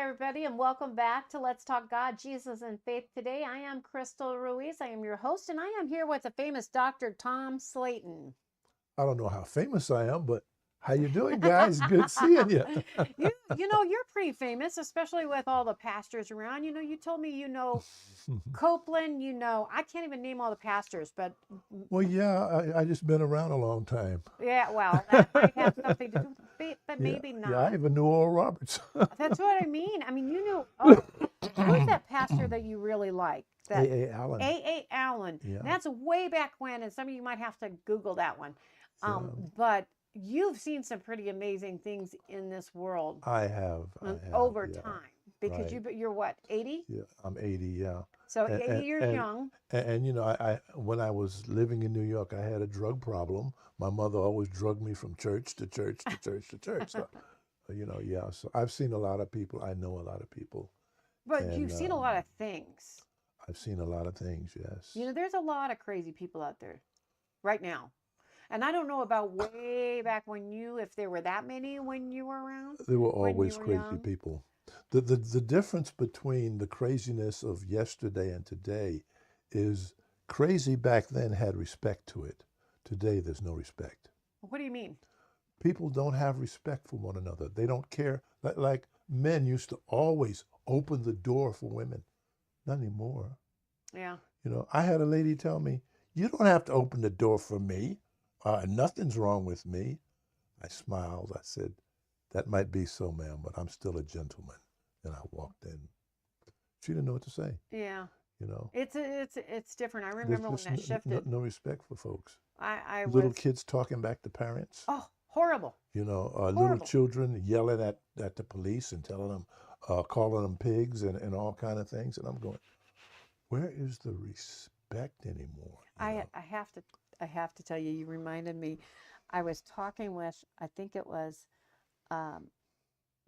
everybody, and welcome back to Let's Talk God, Jesus, and Faith. Today, I am Crystal Ruiz. I am your host, and I am here with the famous Dr. Tom Slayton. I don't know how famous I am, but how you doing, guys? Good seeing you. You're pretty famous, especially with all the pastors around. You told me Copeland. I can't even name all the pastors, but Well, yeah, I just been around a long time. yeah, well, that might have something to do with it, but Yeah, maybe yeah, I not. even knew Oral Roberts. That's what I mean. I mean, who's that pastor that you really like? That A. Allen. A. Allen. Yeah, That's way back when, and some of you might have to Google that one. yeah. But you've seen some pretty amazing things in this world I have, over yeah, time because right. you're what, 80? Yeah, I'm 80, yeah. So And, 80 years and, young. I when I was living in New York, I had a drug problem. My mother always drugged me from church to church to church to church. So, yeah. So I've seen a lot of people. I know a lot of people, But and you've seen a lot of things. I've seen a lot of things. Yes. There's a lot of crazy people out there right now. And I don't know about way back if there were that many when you were around, There were when you always were crazy young. people. The difference between the craziness of yesterday and today is crazy back then had respect to it. Today, there's no respect. What do you mean? People don't have respect for one another. They don't care. Like men used to always open the door for women. Not anymore. Yeah. I had a lady tell me, "You don't have to open the door for me. Nothing's wrong with me." I smiled. I said, "That might be so, ma'am, but I'm still a gentleman." And I walked in. She didn't know what to say. Yeah. You know, It's different. I there's remember when just that shifted. no respect for folks. I Little was kids talking back to parents. oh horrible, Little horrible. children yelling at the police and telling them, calling them pigs and all kind of things. And I'm going, where is the respect anymore? I have to tell you, you reminded me. I was talking with, I think it was um,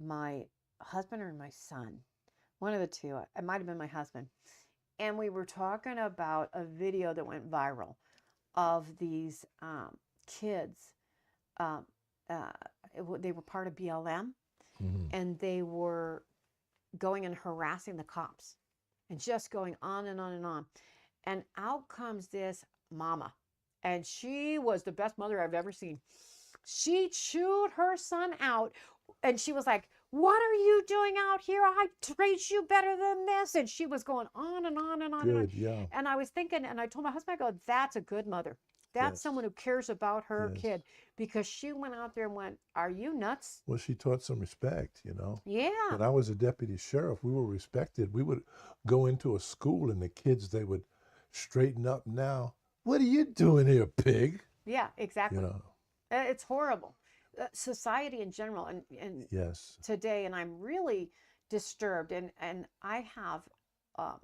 my husband or my son, one of the two. It might have been my husband, and we were talking about a video that went viral of these kids. Um, uh, they were part of BLM, Hmm. and they were going and harassing the cops, and just going on and on and on. And out comes this mama, and she was the best mother I've ever seen. She chewed her son out, and she was like, "What are you doing out here? I treat you better than this." And she was going on and on and on and on. Good, yeah, And I was thinking, and I told my husband, I go, "That's a good mother. That's yes, someone who cares about her yes. kid," because she went out there and went, "Are you nuts?" Well, she taught some respect. Yeah. When I was a deputy sheriff, we were respected. We would go into a school and the kids, they would straighten up now. What are you doing here, pig? Yeah, You exactly. know, It's horrible. Society in general, and yes. today, and I'm really disturbed. And I have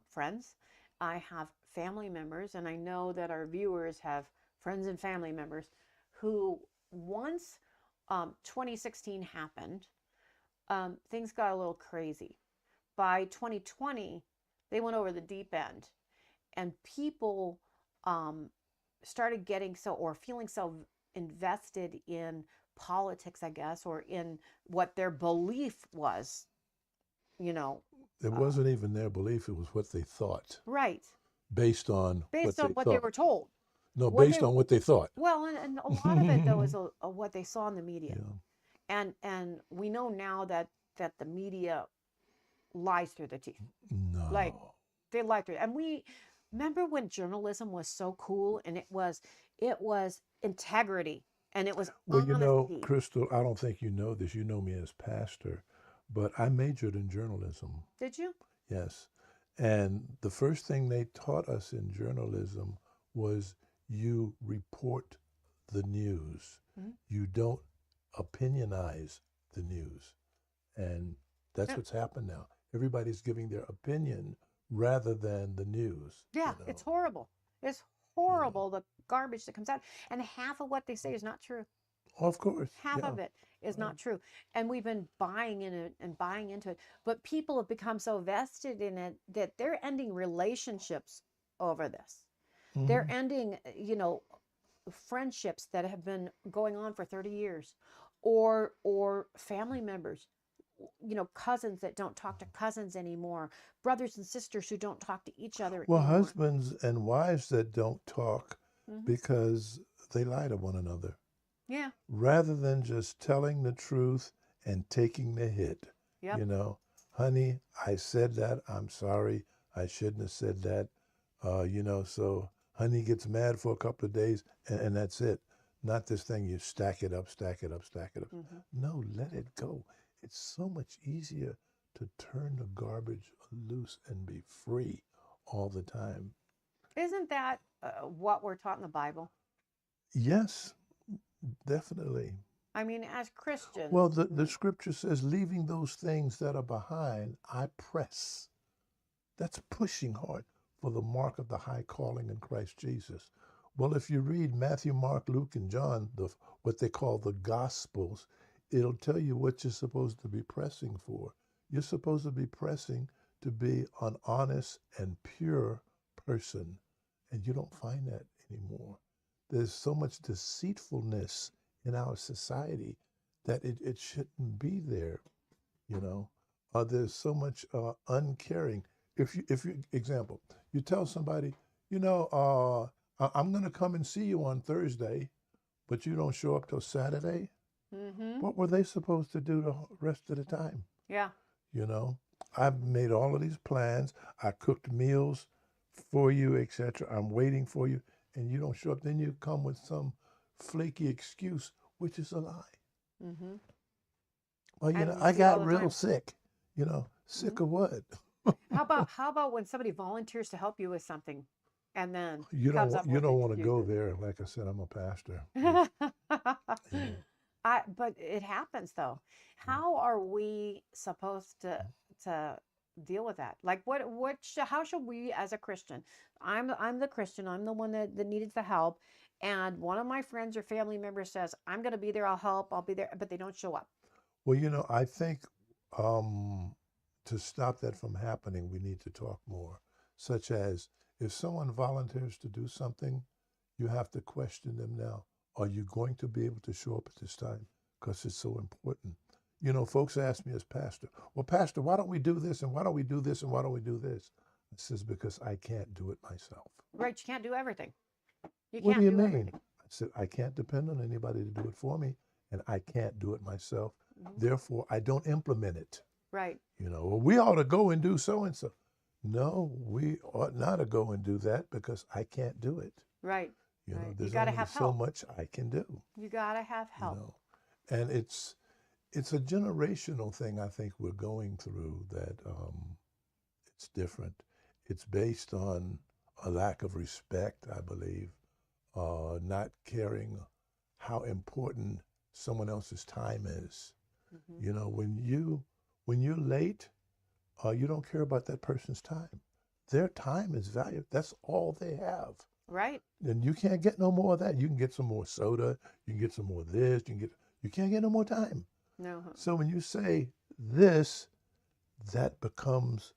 friends, I have family members, and I know that our viewers have friends and family members who, once 2016 happened, things got a little crazy. By 2020, they went over the deep end, and people um, started getting so or feeling so invested in politics, I guess, or in what their belief was, you know, It uh, wasn't even their belief, it was what they thought, right, based on what based on they what they thought. were told. No, What they based on what they thought. well, and a lot of it though is what they saw in the media, Yeah. and we know now that the media lies through the teeth, like No. they lie through. And we remember when journalism was so cool, and it was integrity, and it was Well, honesty. Crystal, I don't think you know this. You know me as pastor, but I majored in journalism. Did you? Yes. And the first thing they taught us in journalism was you report the news. Mhm. You don't opinionize the news. And that's Yeah. what's happened now. Everybody's giving their opinion rather than the news, Yeah, you it's know, horrible. It's you know. horrible, the garbage that comes out. And half of what they say is not true. Of course, Half yeah, of it is right. not true. And we've been buying in it and buying into it. But people have become so vested in it that they're ending relationships over this. They're Hmm. ending, friendships that have been going on for 30 years, or family members. cousins that don't talk to cousins anymore, brothers and sisters who don't talk to each other Well, anymore. husbands and wives that don't talk Hmm. because they lie to one another Yeah. rather than just telling the truth and taking the hit. Yep. You know, honey, I said that. I'm sorry. I shouldn't have said that. So honey gets mad for a couple of days and that's it. Not this thing you stack it up, stack it up, stack it up. Hmm. No, let it go. It's so much easier to turn the garbage loose and be free all the time. Isn't that what we're taught in the Bible? Yes, definitely. I mean, as Christians. Well, the scripture says, leaving those things that are behind, I press. That's pushing hard for the mark of the high calling in Christ Jesus. Well, if you read Matthew, Mark, Luke, and John, what they call the Gospels, it'll tell you what you're supposed to be pressing for. You're supposed to be pressing to be an honest and pure person, and you don't find that anymore. There's so much deceitfulness in our society that it shouldn't be there, you know. There's so much uncaring. Example, you tell somebody, I'm going to come and see you on Thursday, but you don't show up till Saturday. Hmm. What were they supposed to do the rest of the time? Yeah. You know, I've made all of these plans. I cooked meals for you, etc. I'm waiting for you, and you don't show up. Then you come with some flaky excuse, which is a lie. Hmm. Well, And we I see it all got the real time. sick. Sick Hmm. of what? How about when somebody volunteers to help you with something, and then You don't comes want up you with don't want to go excuses? there. Like I said, I'm a pastor. You know, But it happens though. How are we supposed to deal with that? Like how should we as a Christian? I'm the Christian. I'm the one that needed the help. And one of my friends or family members says, I'm gonna be there, I'll help, I'll be there, but they don't show up. well, I think um, to stop that from happening, we need to talk more. Such as if someone volunteers to do something, you have to question them now. Are you going to be able to show up at this time? Because it's so important. Folks ask me as pastor, well, pastor, why don't we do this and why don't we do this and why don't we do this? I says, because I can't do it myself. Right, you can't do everything. You What do can't you do mean? everything. I said, I can't depend on anybody to do it for me, and I can't do it myself. Hmm. Therefore, I don't implement it. Right, Well, we ought to go and do so and so. No, we ought not to go and do that because I can't do it. right, right. You There's gotta only have so help. much I can do, You gotta have you help. know. And it's a generational thing I think we're going through that it's different. It's based on a lack of respect, I believe, not caring how important someone else's time is. Hmm. When you're late, you don't care about that person's time. Their time is valuable. That's all they have. Right. And you can't get no more of that. You can get some more soda. You can get some more of this. You can't get no more time. No. So when you say this, that becomes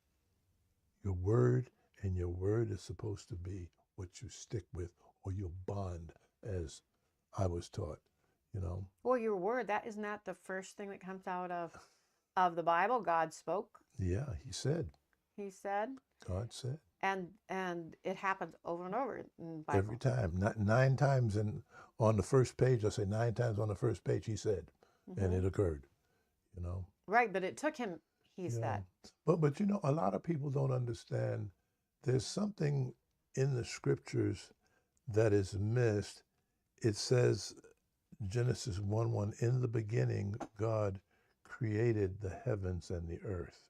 your word, and your word is supposed to be what you stick with or your bond, as I was taught. You know. Well, your word, that isn't that the first thing that comes out of the Bible? God spoke, Yeah, he said. he said, God said. and it happens over and over in the Bible. Every time, not 9 times on the first page. I say 9 times on the first page. He said, and Hmm. it occurred. You know. Right, but it took him, he Yeah. said. But a lot of people don't understand. There's something in the scriptures that is missed. It says Genesis 1:1, in the beginning, God created the heavens and the earth.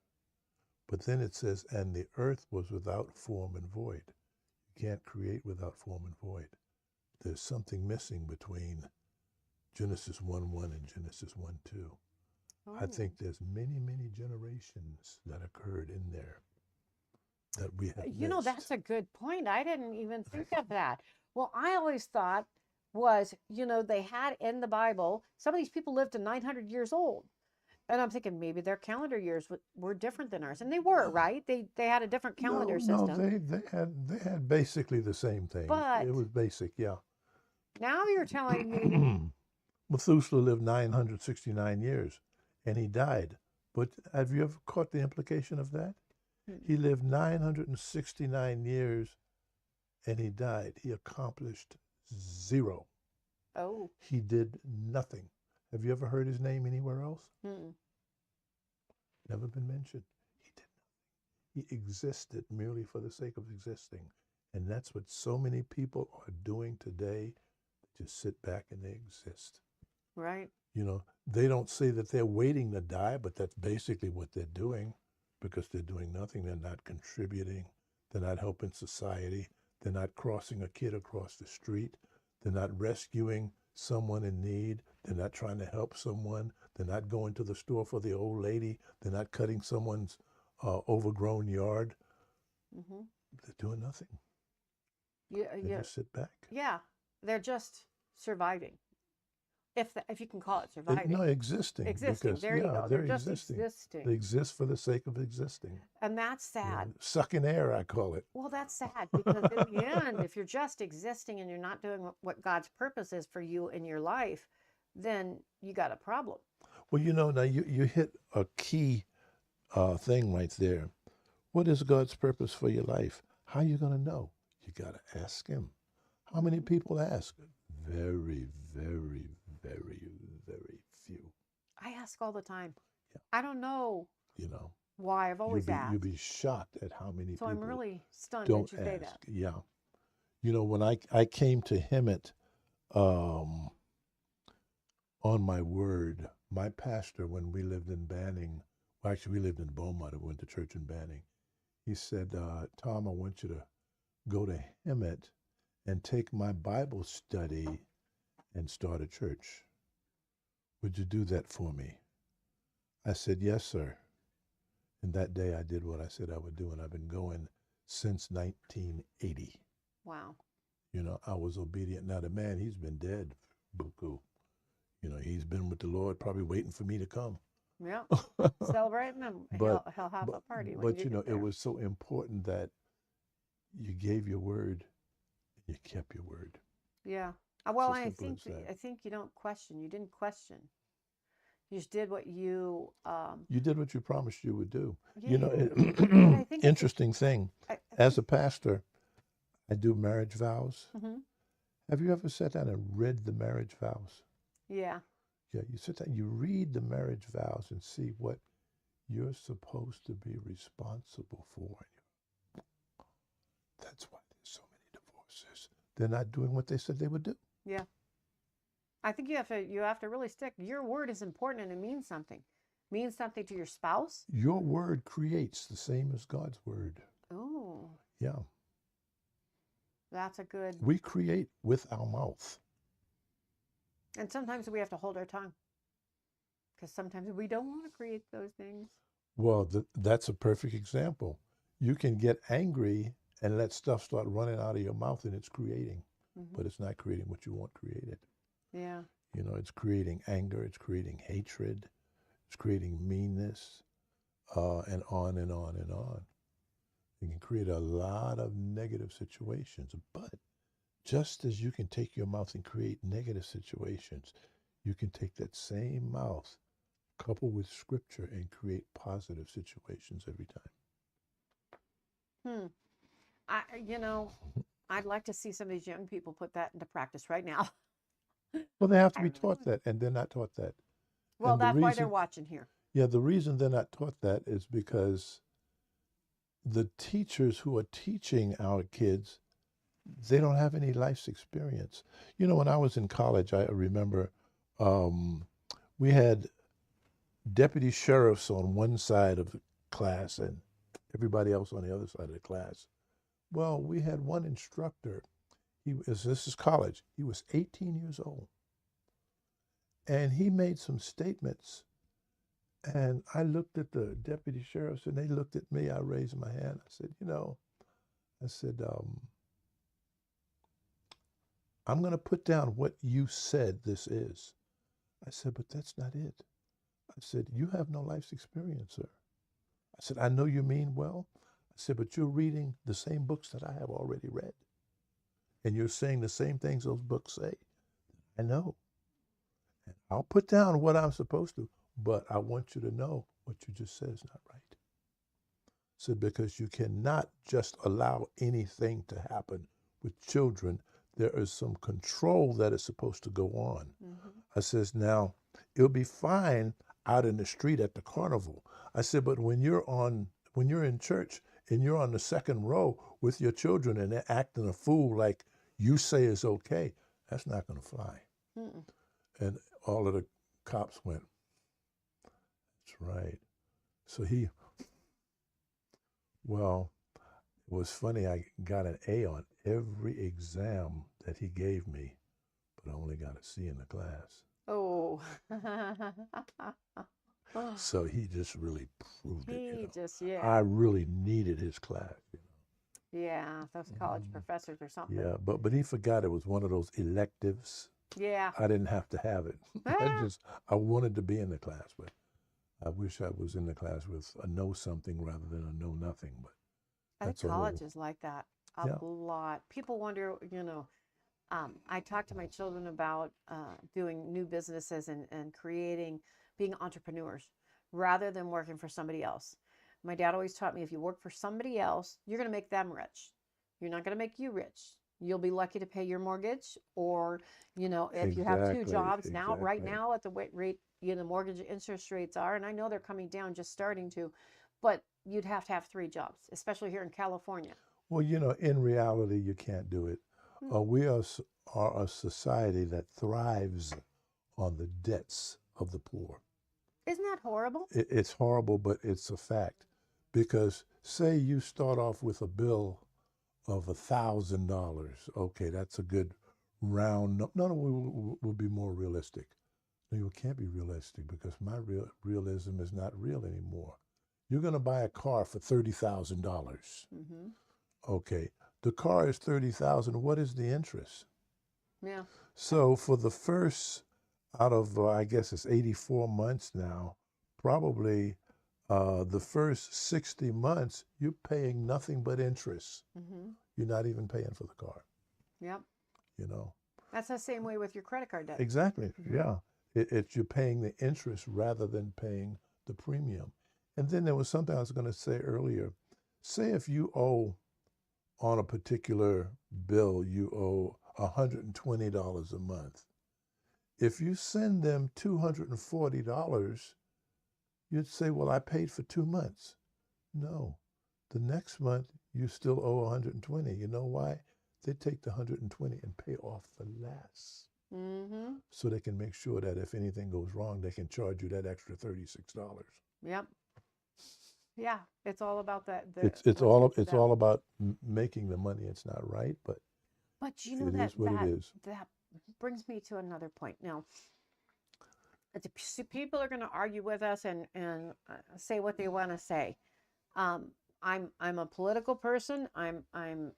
But then it says, and the earth was without form and void. You can't create without form and void. There's something missing between Genesis 1:1 and Genesis 1:2. I Oh. think there's many, many generations that occurred in there that we have missed. That's a good point. I didn't even think of that. Well, I always thought was, they had in the Bible, some of these people lived to 900 years old. And I'm thinking maybe their calendar years were different than ours. And they were, right? They had a different calendar No, system. they had basically the same thing. But It was basic, yeah. now you're telling me, Methuselah lived 969 years, and he died But have you ever caught the implication of that? Mm. He lived 969 years and he died. He accomplished zero. Oh. He did nothing. Have you ever heard his name anywhere else? Mm. Never been mentioned. He did nothing. He existed merely for the sake of existing. And that's what so many people are doing today. They just sit back and they exist. Right. You know, they don't say that they're waiting to die, but that's basically what they're doing because they're doing nothing. They're not contributing. They're not helping society. They're not crossing a kid across the street. They're not rescuing someone in need. They're not trying to help someone. They're not going to the store for the old lady. They're not cutting someone's overgrown yard. Mm-hmm. They're doing nothing. Yeah. They Yeah. just sit back. Yeah. They're just surviving. If you can call it No, surviving. existing. Existing. Because, There you go. they're They're just existing. existing. They exist for the sake of existing. And that's You know, sad. sucking air, I call it. Well, that's sad because in the end, if you're just existing and you're not doing what God's purpose is for you in your life, then you got a problem. Well, now you hit a key thing right there. What is God's purpose for your life? How are you going to know? You got to ask Him. How many people ask? Very, very, very, very few. I ask all the time. Yeah. I don't know You know, why. I've always asked. you'll be shocked at how many So people I'm really stunned don't that you say ask. that. Yeah. When I came to Hemet on my word, my pastor, when we lived in Banning, well, actually, we lived in Beaumont, we went to church in Banning. He said, Tom, I want you to go to Hemet and take my Bible study and start a church. Would you do that for me? I said, yes, sir. And that day I did what I said I would do, and I've been going since 1980. Wow. I was obedient. Now the man, he's been dead, buku. He's been with the Lord, probably waiting for me to come. Yeah. Celebrating him. But He'll have a party when but you get there. it was so important that you gave your word and you kept your word. Yeah. Well, So I simple think as that. I think you don't question. You didn't question. You just did what you. You did what you promised you would do. Yeah. And I think Interesting thing. I As a pastor, I do marriage vows. Mhm. Have you ever sat down and read the marriage vows? Yeah. Yeah, you sit down, you read the marriage vows and see what you're supposed to be responsible for. That's why there's so many divorces. They're not doing what they said they would do. Yeah. I think you have to really stick. Your word is important and it means something. It means something to your spouse. Your word creates the same as God's word. Oh, Yeah. that's a good. We create with our mouth. And sometimes we have to hold our tongue because sometimes we don't want to create those things. Well, that's a perfect example. You can get angry and let stuff start running out of your mouth and it's creating, but it's not creating what you want created. Yeah. It's creating anger, it's creating hatred, it's creating meanness, and on and on and on. It can create a lot of negative situations, but just as you can take your mouth and create negative situations, you can take that same mouth, coupled with scripture, and create positive situations every time. I'd like to see some of these young people put that into practice right now. Well, they have to be taught that, and they're not taught that. Well, And the that's why they're reason- watching here. Yeah, the reason they're not taught that is because the teachers who are teaching our kids, they don't have any life's experience. When I was in college, I remember we had deputy sheriffs on one side of the class and everybody else on the other side of the class. Well, we had one instructor. This is college. He was 18 years old. And he made some statements. And I looked at the deputy sheriffs and they looked at me. I raised my hand. I said, I'm going to put down what you said this is. I said, but that's not it. I said, you have no life's experience, sir. I said, I know you mean well. I said, but you're reading the same books that I have already read. And you're saying the same things those books say. I know. And I'll put down what I'm supposed to, but I want you to know what you just said is not right. I said, because you cannot just allow anything to happen with children. There is some control that is supposed to go on. Mm-hmm. I says, now, it'll be fine out in the street at the carnival. I said, but when you're in church and you're on the second row with your children and they're acting a fool like you say is okay, that's not going to fly. Mm-mm. And all of the cops went, that's right. So well, it was funny. I got an A on every exam that he gave me, but I only got a C in the class. Oh. So he just really proved it. He just, yeah. I really needed his class. Yeah, those college professors or something. Yeah, but he forgot it was one of those electives. Yeah. I didn't have to have it. I wanted to be in the class, but I wish I was in the class with a know something rather than a know nothing. But I think that's a college whole, is like that Yeah. a lot. People wonder, I talk to my children about doing new businesses and creating, being entrepreneurs rather than working for somebody else. My dad always taught me if you work for somebody else, you're going to make them rich. You're not going to make you rich. You'll be lucky to pay your mortgage, or, if you have two Exactly, jobs now, right exactly. now at the rate, mortgage interest rates are, and I know they're coming down, just starting to, but you'd have to have 3 jobs, especially here in California. Well, in reality, you can't do it. Hmm. We are a society that thrives on the debts of the poor. Isn't that horrible? It's horrible, but it's a fact. Because say you start off with a bill of $1,000. Okay, that's a good round. No, we'll be more realistic. No, you can't be realistic because my realism is not real anymore. You're going to buy a car for $30,000. Mm-hmm. Okay, the car is $30,000. What is the interest? Yeah. So for the first out of I guess it's 84 months now, probably the first 60 months you're paying nothing but interest. Mm-hmm. You're not even paying for the car. Yep. You know. That's the same way with your credit card debt. Exactly. Mm-hmm. Yeah. It's you're paying the interest rather than paying the premium. And then there was something I was going to say earlier. Say if you owe on a particular bill, you owe $120 a month. If you send them $240, you'd say, well, I paid for 2 months. No, the next month you still owe 120. You know why? They take the 120 and pay off the last. Mm-hmm. So they can make sure that if anything goes wrong, they can charge you that extra $36. Yep. Yeah, it's all about that. It's all about making the money. It's not right, but it that is what it is. that brings me to another point. Now, people are going to argue with us and say what they want to say. I'm a political person. I'm an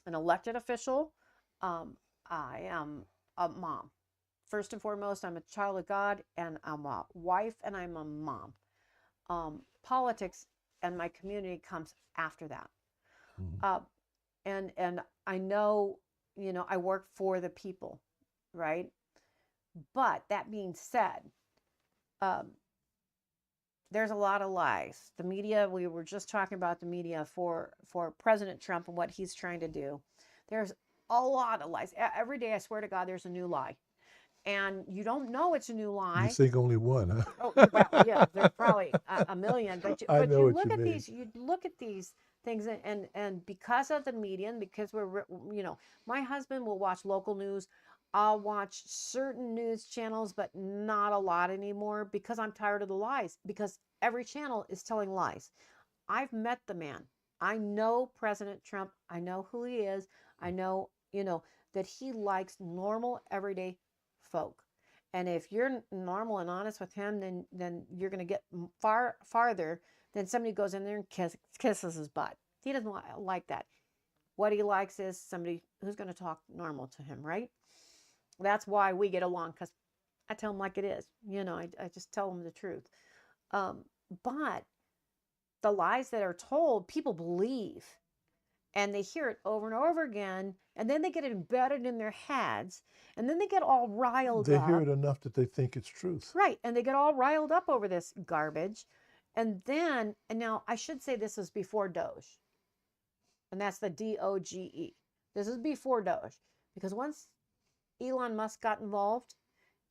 elected official. I am a mom. First and foremost, I'm a child of God, and I'm a wife, and I'm a mom. Politics and my community comes after that. Mhm. And I know, I work for the people, right? But that being said, there's a lot of lies. The media, we were just talking about the media for President Trump and what he's trying to do. There's a lot of lies. Every day, I swear to God, there's a new lie. And you don't know it's a new lie. You think only one, huh? Oh, well, yeah, there's probably a million. But I know you what look you at mean. these, things, and because of the media, and because my husband will watch local news. I'll watch certain news channels, but not a lot anymore because I'm tired of the lies. Because every channel is telling lies. I've met the man. I know President Trump. I know who he is. I know, that he likes normal, everyday folk. And if you're normal and honest with him, then you're going to get farther than somebody goes in there and kisses his butt. He doesn't like that. What he likes is somebody who's going to talk normal to him, right? That's why we get along, because I tell him like it is. I just tell him the truth. But the lies that are told, people believe. And they hear it over and over again, and then they get it embedded in their heads, and then they get all riled They up. hear it enough that they think it's truth. Right, and they get all riled up over this garbage. And then, and now I should say this is before Doge, and that's the DOGE. This is before Doge, because once Elon Musk got involved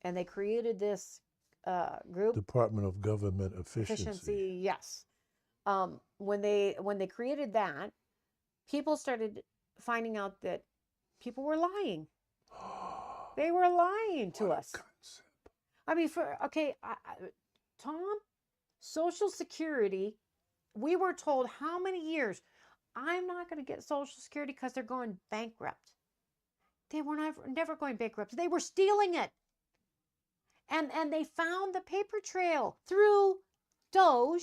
and they created this group, Department of Government Efficiency. yes. When they created that, people started finding out that people were lying. They were lying to What a us. concept. I mean, Tom, Social Security, we were told how many years? I'm not going to get Social Security because they're going bankrupt. They were never going bankrupt. They were stealing it. And they found the paper trail through Doge.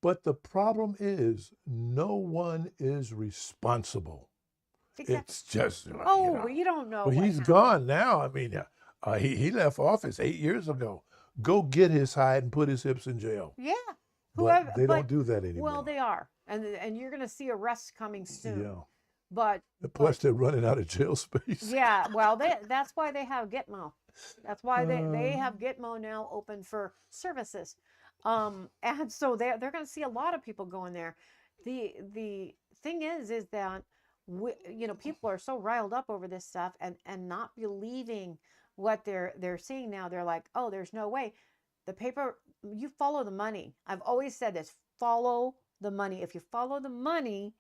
But the problem is, no one is responsible. Exactly. It's just, Oh, you don't know. Well, what he's happened. gone now. I mean, he left office 8 years ago. Go get his hide and put his hips in jail. Yeah. But they don't do that anymore. Well, they are. And you're going to see arrests coming soon. Yeah. But Plus, they're running out of jail space. yeah, well, that's why they have Gitmo. That's why they have Gitmo now open for services. And so they're going to see a lot of people going there. The thing is that people are so riled up over this stuff and not believing what they're seeing now. They're like, oh, there's no way. The paper, you follow the money. I've always said this: follow the money. If you follow the money,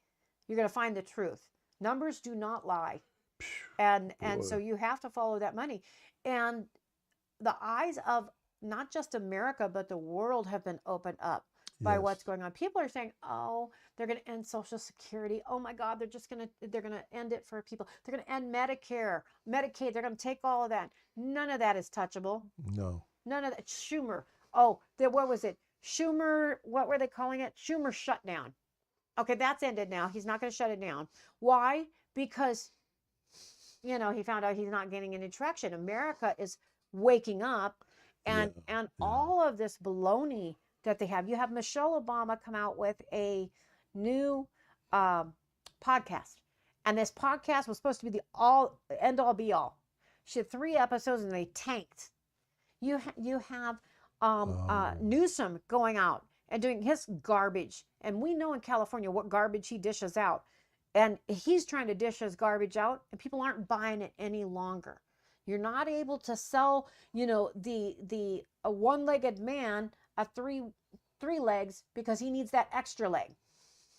you're going to find the truth. Numbers do not lie. And so you have to follow that money. And the eyes of not just America, but the world have been opened up by what's going on. People are saying, oh, they're going to end Social Security. Oh my God, they're going to end it for people. They're going to end Medicare, Medicaid. They're going to take all of that. None of that is touchable. No. None of that. Schumer. Oh, what was it? Schumer, what were they calling it? Schumer shutdown. Okay, that's ended now. He's not going to shut it down. Why? Because, he found out he's not gaining any traction. America is waking up, and all of this baloney that they have. You have Michelle Obama come out with a new podcast, and this podcast was supposed to be the end all be all. She had 3 episodes, and they tanked. You have Newsom going out and doing his garbage. And we know in California what garbage he dishes out. And he's trying to dish his garbage out, and people aren't buying it any longer. You're not able to sell, the a one-legged man a three legs because he needs that extra leg.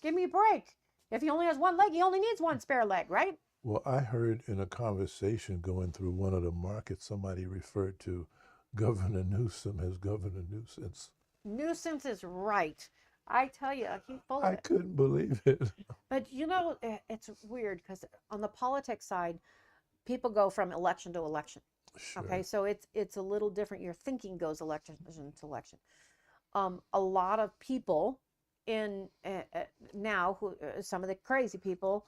Give me a break. If he only has one leg, he only needs one spare leg, right? Well, I heard in a conversation going through one of the markets, somebody referred to Governor Newsom as Governor Nuisance. Nuisance is right. I tell you, he's full of I it. couldn't believe it. But it's weird because on the politics side, people go from election to election. Sure. Okay, so it's a little different. Your thinking goes election to election. A lot of people in now, who some of the crazy people,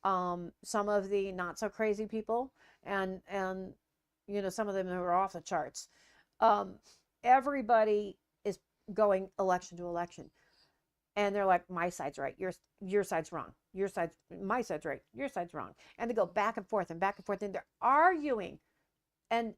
some of the not so crazy people, and some of them are off the charts. Everybody is going election to election, and they're like, my side's right, your side's wrong, my side's right, your side's wrong, and they go back and forth, and they're arguing. And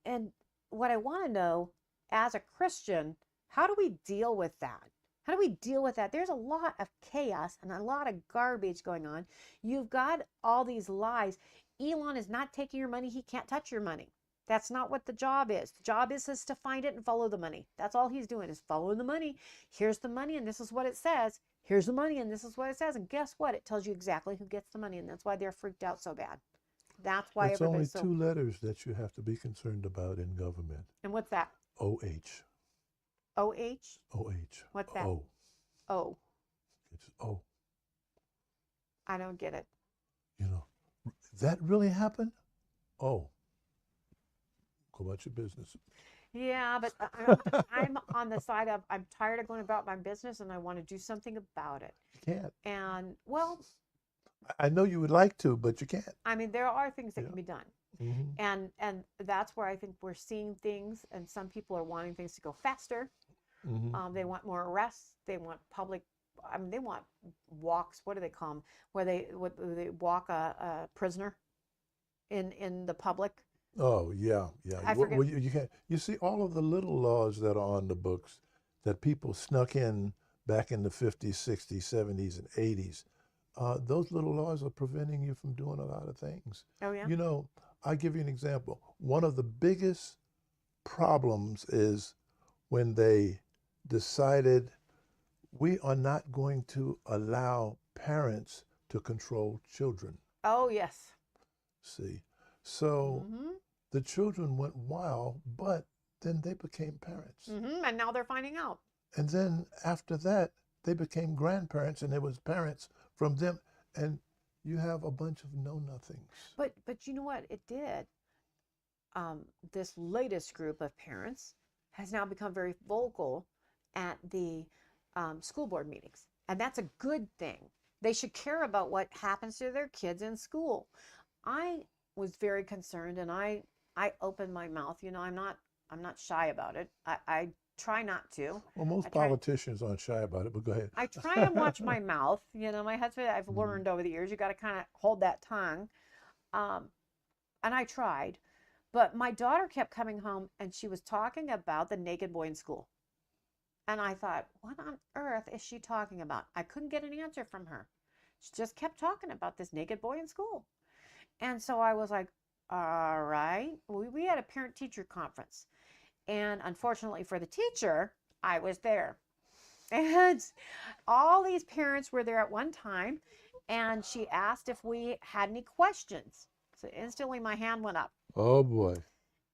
what I want to know, as a Christian, how do we deal with that? How do we deal with that? There's a lot of chaos and a lot of garbage going on. You've got all these lies. Elon is not taking your money. He can't touch your money. That's not what the job is. The job is to find it and follow the money. That's all he's doing, is following the money. Here's the money, and this is what it says. Here's the money, and this is what it says. And guess what? It tells you exactly who gets the money, and that's why they're freaked out so bad. That's why It's only everybody's 2 letters that you have to be concerned about in government. And what's that? O-H. O-H? O-H. What's that? O. O. It's O. I don't get it. That really happened? Oh. Go about your business. Yeah, but I'm on the side of, I'm tired of going about my business, and I want to do something about it. You can't. And, well, I know you would like to, but you can't. I mean, there are things that can be done. Mm-hmm. And that's where I think we're seeing things, and some people are wanting things to go faster. Mm-hmm. They want more arrests. They want public, they want walks. What do they call them? Where they walk a prisoner. in the public. Oh, yeah, yeah. I forget. You can't, you see all of the little laws that are on the books that people snuck in back in the 50s, 60s, 70s, and 80s. Those little laws are preventing you from doing a lot of things. Oh yeah. You know, I'll give you an example. One of the biggest problems is when they decided we are not going to allow parents to control children. Oh yes. See, so Mm-hmm. the children went wild, but then they became parents. Mm-hmm. And now they're finding out. And then after that, they became grandparents, and it was parents from them. And you have a bunch of know nothings. But you know what? It did. This latest group of parents has now become very vocal at the school board meetings, and that's a good thing. They should care about what happens to their kids in school. I was very concerned, and I opened my mouth. You know, I'm not shy about it. I try not to. Well, most I try politicians aren't shy about it, but go ahead. I try and watch my mouth. You know, my husband, I've Mhm. learned over the years, you got to kind of hold that tongue. Um, and I tried. But my daughter kept coming home and she was talking about the naked boy in school. And I thought, what on earth is she talking about? I couldn't get an answer from her. She just kept talking about this naked boy in school. And so I was like, all right. We had a parent teacher conference. And unfortunately for the teacher, I was there. And all these parents were there at one time. And she asked if we had any questions. So instantly my hand went up. Oh boy.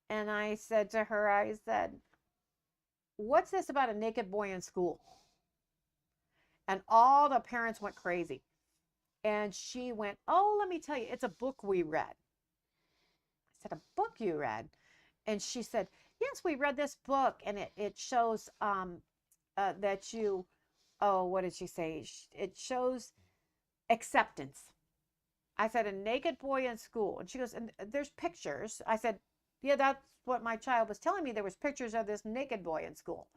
And I said to her, I said, what's this about a naked boy in school? And all the parents went crazy. And she went, oh, let me tell you, it's a book we read. I said, a book you read? And she said, yes, we read this book. And it shows that you, oh, what did she say? It shows acceptance. I said, a naked boy in school. And she goes, and there's pictures. I said, yeah, that's what my child was telling me. There was pictures of this naked boy in school.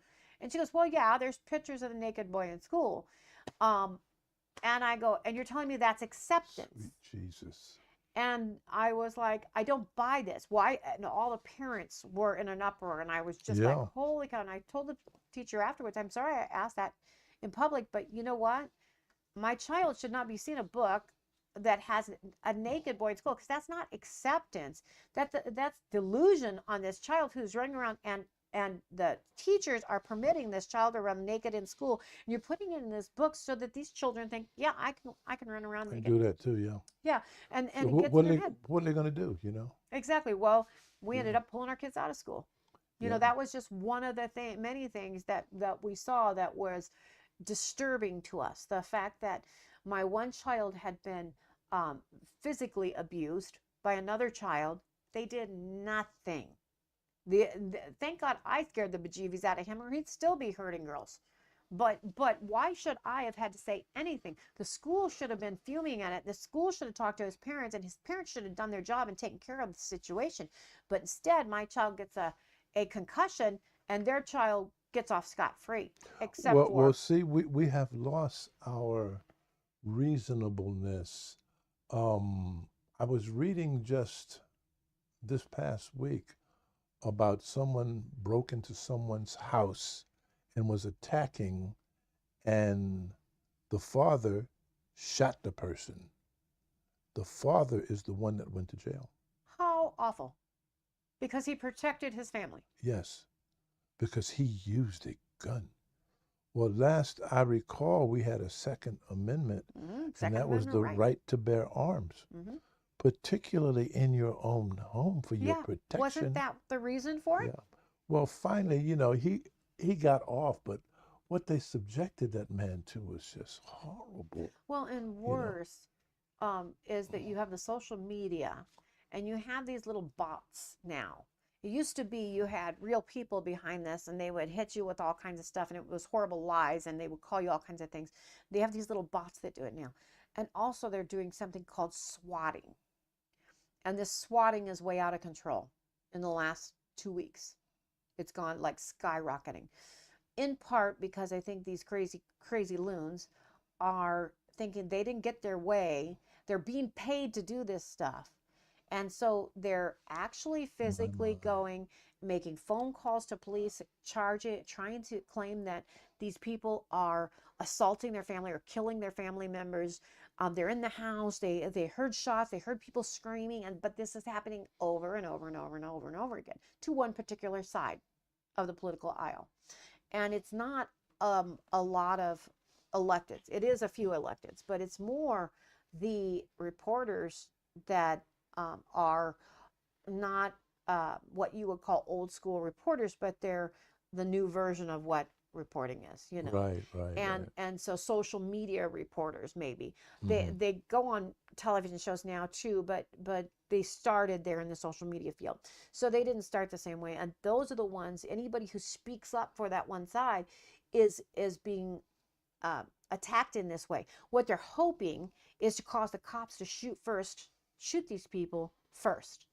And she goes, well, yeah, there's pictures of the naked boy in school. Um, and I go, and you're telling me that's acceptance. Sweet Jesus. And I was like, I don't buy this. Why? And all the parents were in an uproar. And I was just like, Yeah. holy cow. And I told the teacher afterwards, I'm sorry I asked that in public, but you know what? My child should not be seeing a book that has a naked boy in school, because that's not acceptance. That's delusion on this child who's running around, and the teachers are permitting this child to run naked in school. And you're putting it in this book so that these children think, yeah, I can run around I naked. do that too, yeah. Yeah, and So it gets in their head. what are they going to do, you know? Exactly. Well, we ended Yeah. up pulling our kids out of school. You know, Yeah. that was just one of the many things that we saw that was disturbing to us. The fact that my one child had been physically abused by another child. They did nothing. Thank God I scared the bejeebies out of him, or he'd still be hurting girls. But why should I have had to say anything? The school should have been fuming at it. The school should have talked to his parents, and his parents should have done their job and taken care of the situation. But instead, my child gets a concussion, and their child gets off scot-free, except Well, for see, we have lost our reasonableness. I was reading just this past week about someone broke into someone's house and was attacking, and the father shot the person. The father is the one that went to jail. how awful. Because he protected his family. Yes, because he used a gun. Well, last I recall, we had a Second Amendment, and Second that was Amendment the right. right to bear arms, Mhm. particularly in your own home for your Yeah, protection. wasn't that the reason for it? Yeah. Well, finally, you know, he got off, but what they subjected that man to was just horrible. Well, and know. worse is that you have the social media, and you have these little bots now. It used to be you had real people behind this, and they would hit you with all kinds of stuff, and it was horrible lies, and they would call you all kinds of things. They have these little bots that do it now. And also, they're doing something called swatting. And this swatting is way out of control in the last 2 weeks. It's gone like skyrocketing. In part because I think these crazy loons are thinking they didn't get their way. They're being paid to do this stuff. And so they're actually physically going, making phone calls to police, trying to claim that these people are assaulting their family or killing their family members. They're in the house. They heard shots. They heard people screaming, but this is happening over and over and over and over and over again to one particular side of the political aisle. And it's not a lot of electeds. It is a few electeds, but it's more the reporters that are not what you would call old school reporters, but they're the new version of what reporting is, you know. Right. And so social media reporters, maybe they go on television shows now too, but they started there in the social media field, so they didn't start the same way. And those are the ones, anybody who speaks up for that one side is being attacked in this way. What they're hoping is to cause the cops to shoot these people first.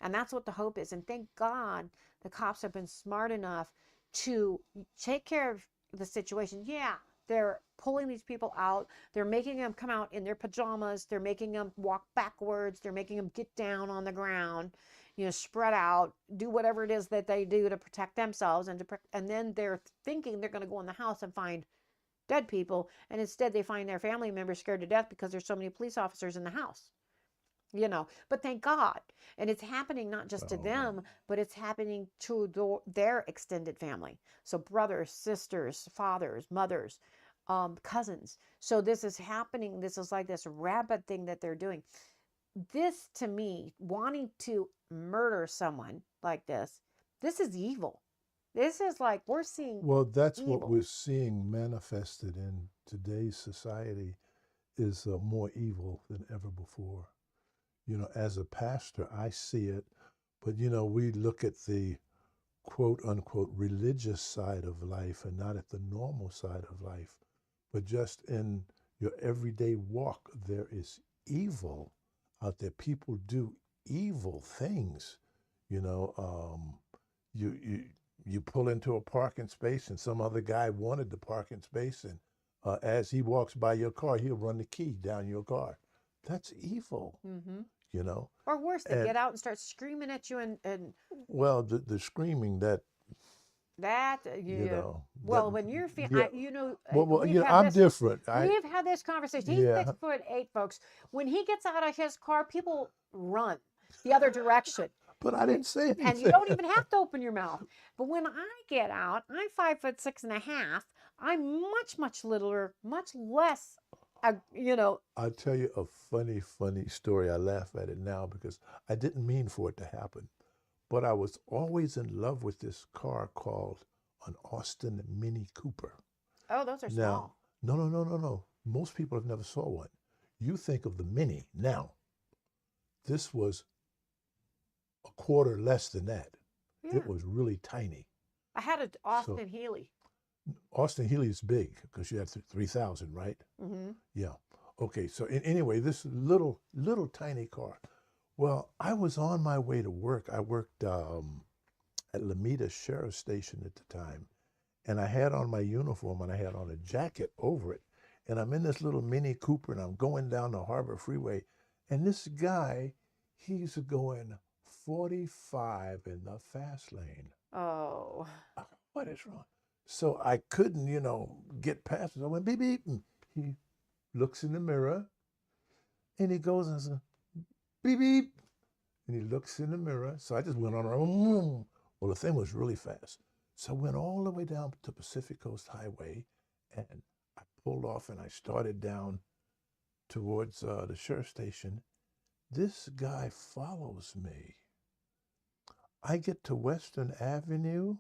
And that's what the hope is. And thank God the cops have been smart enough to take care of the situation. Yeah, they're pulling these people out. They're making them come out in their pajamas. They're making them walk backwards. They're making them get down on the ground, you know, spread out, do whatever it is that they do to protect themselves. And then they're thinking they're going to go in the house and find dead people. And instead they find their family members scared to death because there's so many police officers in the house. You know, but thank God. And it's happening not just to them, but it's happening to their extended family. So brothers, sisters, fathers, mothers, cousins. So this is happening. This is like this rapid thing that they're doing. This, to me, wanting to murder someone like this is evil. This is like we're seeing. Well, that's evil. what we're seeing manifested in today's society is more evil than ever before. You know, as a pastor, I see it, but you know, we look at the quote unquote religious side of life and not at the normal side of life. But just in your everyday walk, there is evil out there. People do evil things. You know, you pull into a parking space and some other guy wanted the parking space, and as he walks by your car, he'll run the key down your car. That's evil, you know. Or worse, they get out and start screaming at you and well, the screaming that you know. Well, that, when you're yeah. you know, Well, you know, I'm different. We've had this conversation. He's 6'8", folks. When he gets out of his car, people run the other direction. But I didn't say anything. And you don't even have to open your mouth. But when I get out, I'm 5'6.5". I'm much littler, much less. You know. I'll tell you a funny story. I laugh at it now because I didn't mean for it to happen. But I was always in love with this car called an Austin Mini Cooper. Oh, those are small. Now, no. Most people have never saw one. You think of the Mini. Now, this was a quarter less than that. Yeah. It was really tiny. I had an Austin Healey. Austin Healey is big because you have 3,000, right? Yeah. Okay. So anyway, this little tiny car. Well, I was on my way to work. I worked at Lomita Sheriff Station at the time, and I had on my uniform and I had on a jacket over it. And I'm in this little Mini Cooper and I'm going down the Harbor Freeway, and this guy, he's going 45 in the fast lane. Oh. What is wrong? So I couldn't, you know, get past it. I went beep beep. And he looks in the mirror and he goes and says, beep beep. And he looks in the mirror. So I just went on around. Well, the thing was really fast. So I went all the way down to Pacific Coast Highway and I pulled off and I started down towards the sheriff station. This guy follows me. I get to Western Avenue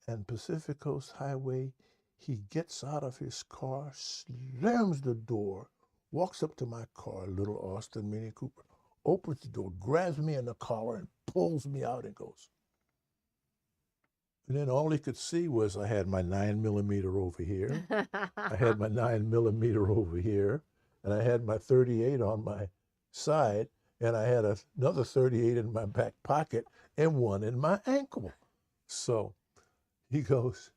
and Pacific Coast Highway. He gets out of his car, slams the door, walks up to my car, little Austin Mini Cooper, opens the door, grabs me in the collar and pulls me out and goes. And then all he could see was I had my 9mm over here. I had my 9mm over here. And I had my 38 on my side. And I had another 38 in my back pocket and one in my ankle. So he goes,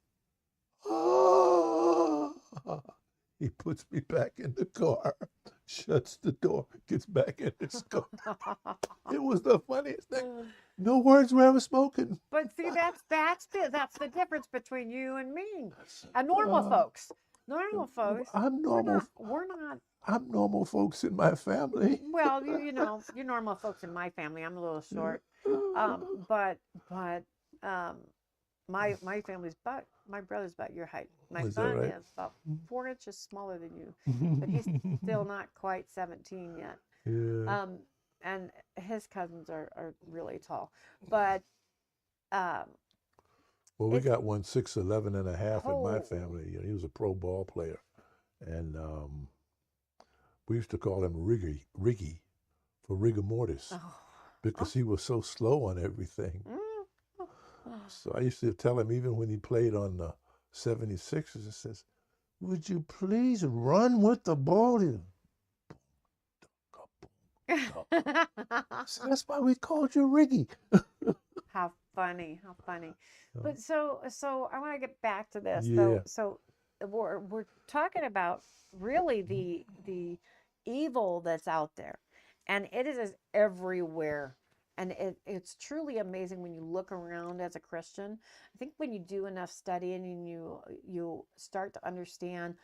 oh. He puts me back in the car, shuts the door, gets back in his car. It was the funniest thing. No words were ever spoken. But see, that's the difference between you and me, and normal folks. Normal folks, I'm we're normal. not. We're not. I'm normal folks in my family. Well, you're normal folks in my family. I'm a little short, but um, my family's about my brother's about your height. My Is that son right? is about 4 inches smaller than you, but he's still not quite 17 yet. Yeah. And his cousins are really tall, but um, Well, we it's got one 6'11" and a half in my oh, family. He was a pro ball player, and we used to call him Riggy for rigor mortis oh, because oh, he was so slow on everything. mm, oh. So I used to tell him, even when he played on the 76ers, I says, "Would you please run with the ball?" So that's why we called you Riggy. How funny, how funny. Uh, But so I want to get back to this. Yeah. So we're talking about really the evil that's out there, and it is everywhere. And it's truly amazing when you look around as a Christian. I think when you do enough studying and you start to understand,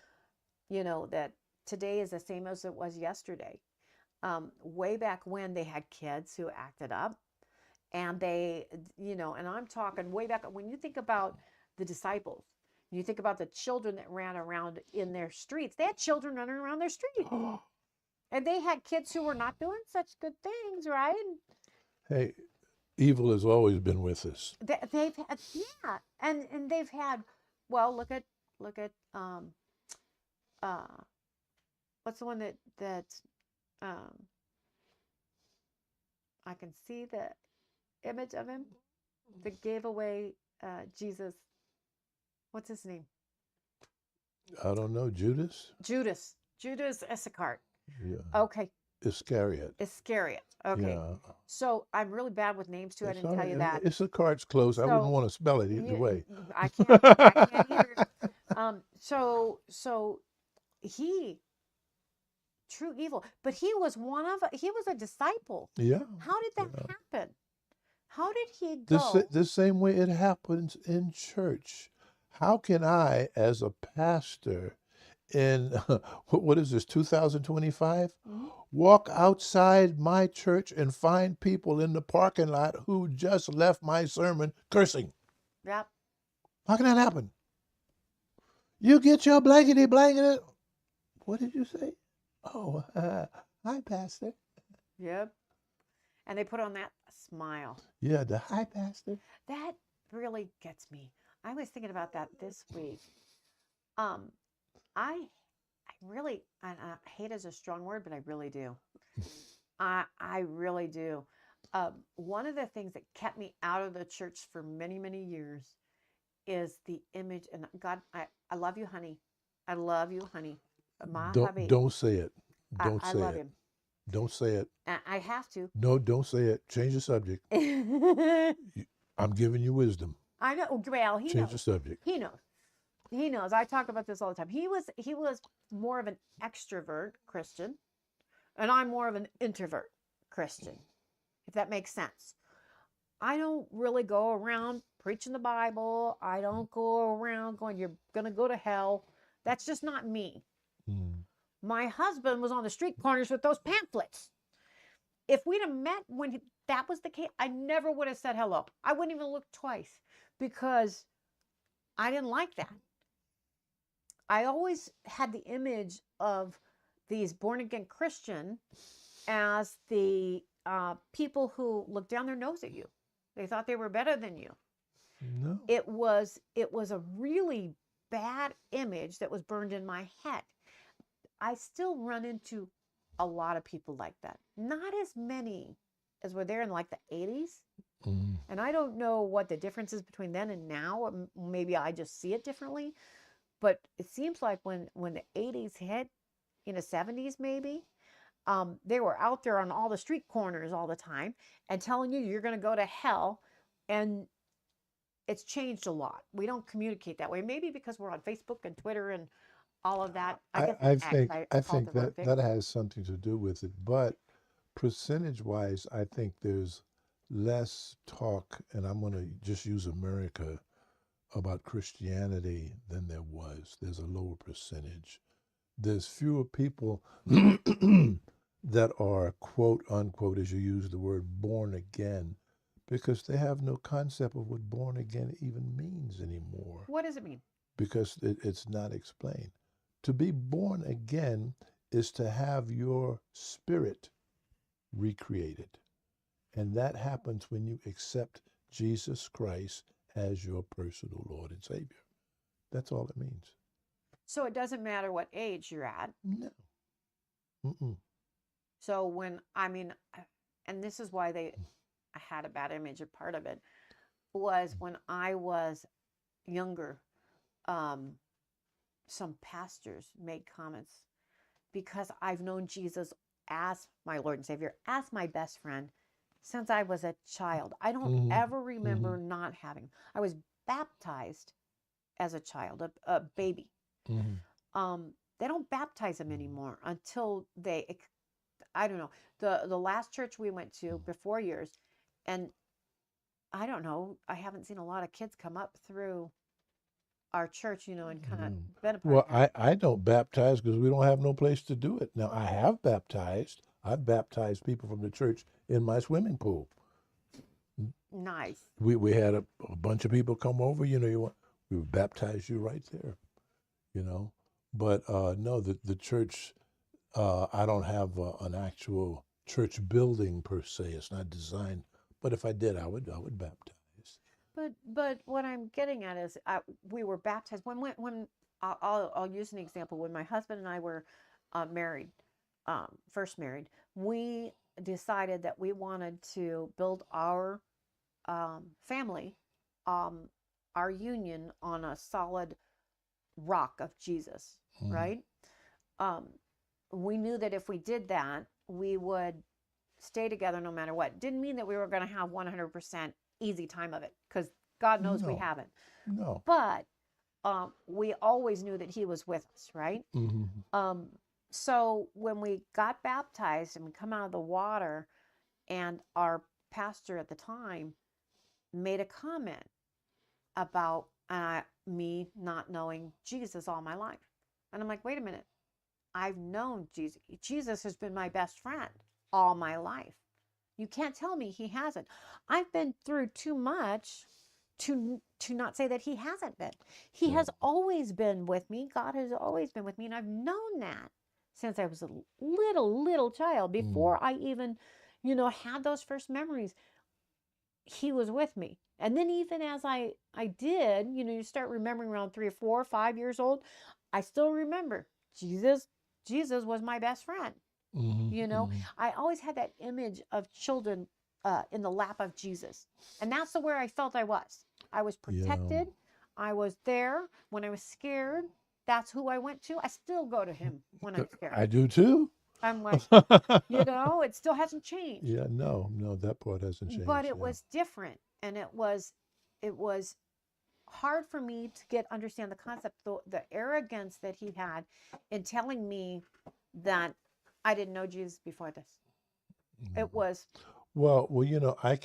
that today is the same as it was yesterday. Way back when they had kids who acted up, and and I'm talking way back when you think about the disciples, you think about the children that ran around in their streets. They had children running around their street, and they had kids who were not doing such good things, right? Hey, evil has always been with us. They've had, yeah, and they've had, well, look at uh what's the one that um I can see the image of him that gave away Jesus. What's his name? I don't know, Judas? Judas Iscariot. Yeah. Okay, Iscariot. Iscariot. Okay, Yeah. so I'm really bad with names too. I It's didn't all tell right. you that. Iscariot's close. I wouldn't So want to spell it either you, way. I can't either. So he true evil, but he was a disciple. Yeah. How did that Yeah. happen? How did he This go? the same way it happens in church. How can I, as a pastor in what is this, 2025, Mhm. walk outside my church and find people in the parking lot who just left my sermon cursing? Yep. How can that happen? You get your blankety blanket. What did you say? Oh, hi, Pastor. Yep. And they put on that smile. Yeah, the hi, Pastor. That really gets me. I was thinking about that this week. Um, I really, and hate is a strong word, but I really do. I really do. One of the things that kept me out of the church for many, many years is the image. And God, I love you, honey. I love you, honey. My hubby, Don't say it. Don't I say love it. him. Don't say it. I have to. No, don't say it. Change the subject. I I'm giving you wisdom. know. Well, he Change the knows. subject. He knows. He knows. I talk about this all the time. He was more of an extrovert Christian, and I'm more of an introvert Christian, if that makes sense. I don't really go around preaching the Bible. I don't go around going, you're going to go to hell. That's just not me. Mm. My husband was on the street corners with those pamphlets. If we'd have met when that was the case, I never would have said hello. I wouldn't even look twice because I didn't like that. I always had the image of these born again Christian as the people who looked down their nose at you. They thought they were better than you. No. It was a really bad image that was burned in my head. I still run into a lot of people like that. Not as many as were there in like the 80s. Mm. And I don't know what the difference is between then and now. Maybe I just see it differently. But it seems like when the 80s hit, in the 70s maybe, they were out there on all the street corners all the time and telling you you're going to go to hell. And it's changed a lot. We don't communicate that way. Maybe because we're on Facebook and Twitter and all of that. I I, guess I an X. think I I called think the word that that victim. has something to do with it, but percentage wise, I think there's less talk, and I'm going to just use America about Christianity than there was. There's a lower percentage. There's fewer people that are quote unquote, as you use the word, born again, because they have no concept of what born again even means anymore, What does it mean? because it's not explained. To be born again is to have your spirit recreated. And that happens when you accept Jesus Christ as your personal Lord and Savior. That's all it means. So it doesn't matter what age you're at. No. Mm-mm. So when I mean, and this is why I had a bad image. A part of it was when I was younger. Um, some pastors made comments because I've known Jesus as my Lord and Savior, as my best friend since I was a child. I don't Mm-hmm. ever Mm-hmm. remember not having. I was baptized as a child, a baby. Mm-hmm. They don't baptize them anymore until I don't know. The last church we went to before yours, and I don't know, I haven't seen a lot of kids come up through our church, and kind of Mm. been a part Well, of that. I don't baptize because we don't have no place to do it. Now, I have baptized. I've baptized people from the church in my swimming pool. Nice. We had a bunch of people come over, we would baptize you right there, you know. But no, the church, I don't have an actual church building per se. It's not designed. But if I did, I would baptize. But what I'm getting at is we were baptized when I'll use an example when my husband and I were married, first married. We decided that we wanted to build our family, um, our union on a solid rock of Jesus, Mm-hmm. right? Um, we knew that if we did that, we would stay together no matter what. Didn't mean that we were going to have 100% easy time of it because God knows we No, haven't. no. But we always knew that He was with us, right? Mm-hmm. Um, so when we got baptized and we come out of the water, and our pastor at the time made a comment about me not knowing Jesus all my life. And I'm like, wait a minute. I've known Jesus. Jesus has been my best friend all my life. You can't tell me he hasn't. I've been through too much to not say that he hasn't been. He Yeah. has always been with me. God has always been with me, and I've known that since I was a little child. Mm. Before I even, had those first memories, he was with me. And then even as I did, you start remembering around 3 or 4 or 5 years old, I still remember Jesus was my best friend. Mm-hmm. You know, Mm-hmm. I always had that image of children in the lap of Jesus. And that's the where I felt I was. I was Yeah. protected. I was there when I was scared. That's who I went to. I still go to him when I'm scared. I do too. I'm like, it still hasn't changed. Yeah, no, no, that part hasn't But changed. it Yeah. was different. And it was hard for me to understand the concept, the arrogance that he had in telling me that I didn't know Jesus before this. Mm. It was, Well, I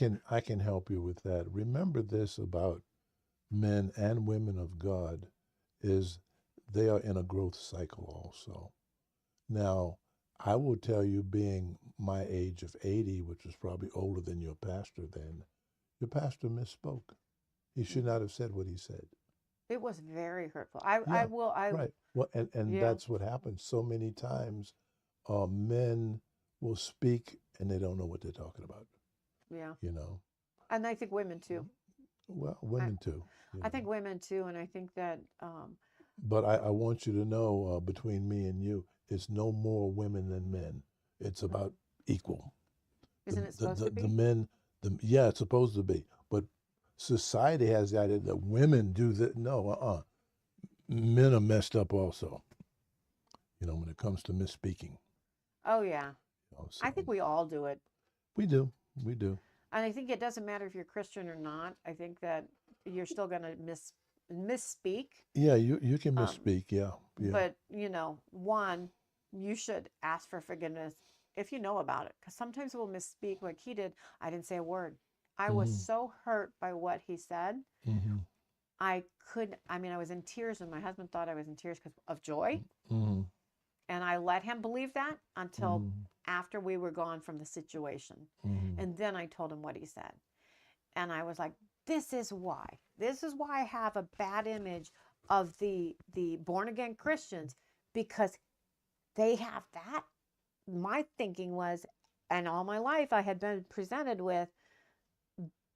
can help you with that. Remember this about men and women of God is they are in a growth cycle also. Now, I will tell you, being my age of 80, which was probably older than your pastor then, your pastor misspoke. He should not have said what he said. it was very hurtful. I Yeah, will, right. Well, and yeah, that's what happens so many times. Men will speak and they don't know what they're talking about. yeah. You know. And I think women too. Well, I, women too. You I know. think women too. And I think that, But I want you to know, between me and you, it's no more women than men. It's about equal. The isn't it the supposed the, to the be? men, yeah, it's supposed to be. But society has the idea that women do that. No, men are messed up also. When it comes to misspeaking. Oh, yeah. I So think we all do it. we do, we do. And I think it doesn't matter if you're Christian or not. I think that you're still going to misspeak. Yeah, you can Um, misspeak. Yeah, yeah. but one, you should ask for forgiveness if you know about it, because sometimes we'll misspeak like he did. I didn't say a word. I was Hmm. so hurt by what he said. Hmm. I was in tears, and my husband thought I was in tears because of joy. Hmm. And I let him believe that until Hmm. after we were gone from the situation. Hmm. And then I told him what he said. And I was like, this is why. This is why I have a bad image of the born again Christians, because they have that. My thinking was, and all my life I had been presented with,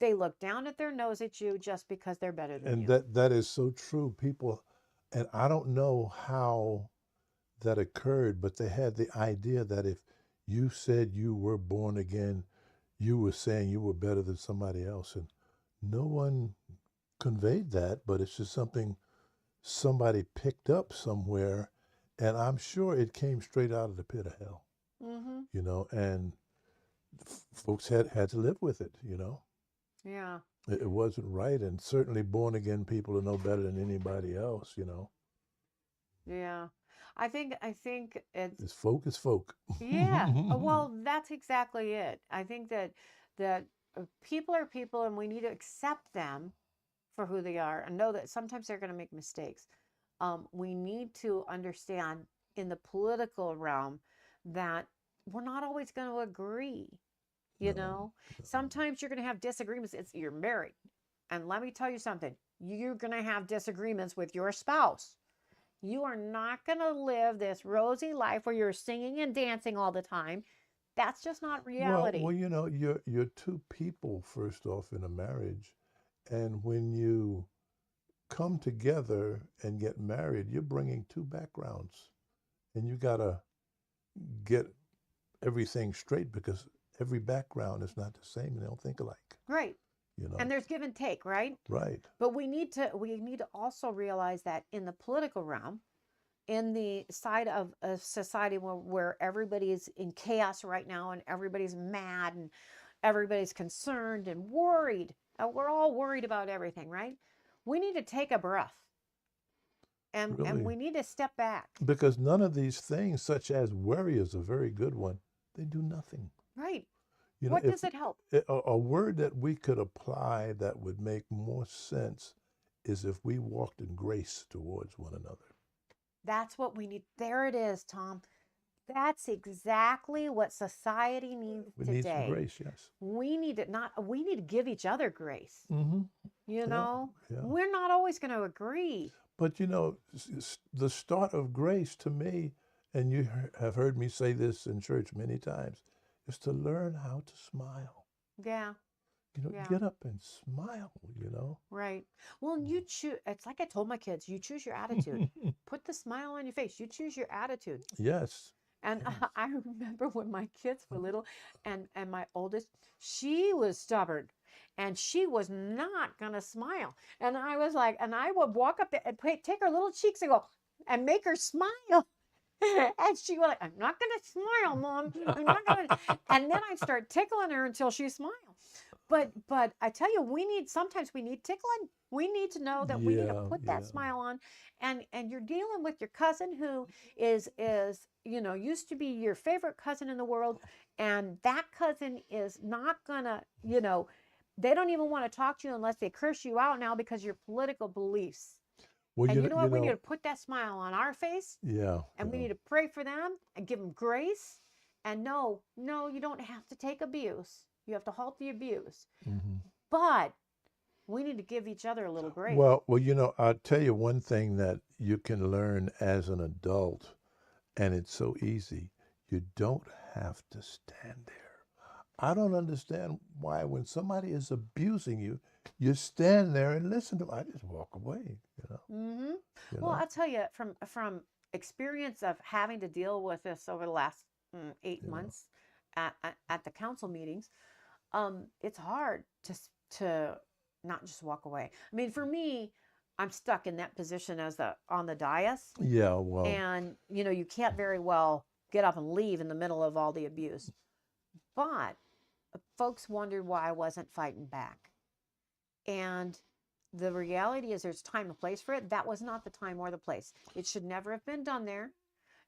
they look down at their nose at you just because they're better than And you. that is so true. People, and I don't know how that occurred, but they had the idea that if you said you were born again, you were saying you were better than somebody else. And no one conveyed that, but it's just something somebody picked up somewhere. And I'm sure it came straight out of the pit of hell, Mm-hmm. and folks had to live with it. Yeah. It wasn't right. And certainly born again people are no better than anybody else. Yeah. I think it's It's folk is folk. yeah. Well, that's exactly it. I think that people are people, and we need to accept them for who they are and know that sometimes they're going to make mistakes. We need to understand in the political realm that we're not always going to agree. You No, know, sometimes you're going to have disagreements. You're married, and let me tell you something. You're going to have disagreements with your spouse. You are not going to live this rosy life where you're singing and dancing all the time. That's just not well, reality. you're two people first off in a marriage, and when you come together and get married, you're bringing two backgrounds, and you gotta get everything straight because every background is not the same. They don't think alike. Right. You And know, there's give and take, right? right? But we need to also realize that in the political realm, in the side of a society where everybody's in chaos right now, and everybody's mad, and everybody's concerned and worried. We're all worried about everything, right? We need to take a breath, and Really, we need to step back. because none of these things, such as worry, is a very good one. They do nothing. Right. What If does it help? a word that we could apply that would make more sense is if we walked in grace towards one another. That's what we need. There it is, Tom. That's exactly what society needs We need some today. grace, yes. We need to give each other grace. Mm-hmm. You Yeah, know, yeah. we're not always going to agree. But the start of grace to me, and you have heard me say this in church many times, is to learn how to smile. Yeah, yeah, Get up and smile. right. Well, you choose. It's like I told my kids, you choose your attitude. Put the smile on your face. You choose your attitude. Yes, And yes. I remember when my kids were little, and my oldest, she was stubborn, and she was not gonna smile. And I was like, and I would walk up there and take her little cheeks and go and make her smile. And she was like, I'm not gonna smile, Mom. I'm not gonna. And then I'd start tickling her until she smiled. But I tell you, sometimes we need tickling. We need to know that we need to Yeah, put that yeah. smile on. And you're dealing with your cousin who is used to be your favorite cousin in the world, and that cousin is not gonna, they don't even want to talk to you unless they curse you out now because of your political beliefs. Well, And you know you what? We need to know, put that smile on our face, yeah, and we yeah. need to pray for them and give them grace. And no, no, you don't have to take abuse. You have to halt the abuse. Hmm. But we need to give each other a little grace. Well, I'll tell you one thing that you can learn as an adult, and it's so easy. You don't have to stand there. I don't understand why when somebody is abusing you, you stand there and listen to them. I just walk away, you know, Hmm. you Well, know, I'll tell you from experience of having to deal with this over the last eight you know. months at the council meetings, it's hard to not just walk away. I mean, for me, I'm stuck in that position as the on the dais, Yeah, well, and you can't very well get up and leave in the middle of all the abuse. But folks wondered why I wasn't fighting back. And the reality is there's time and place for it. That was not the time or the place. It should never have been done there.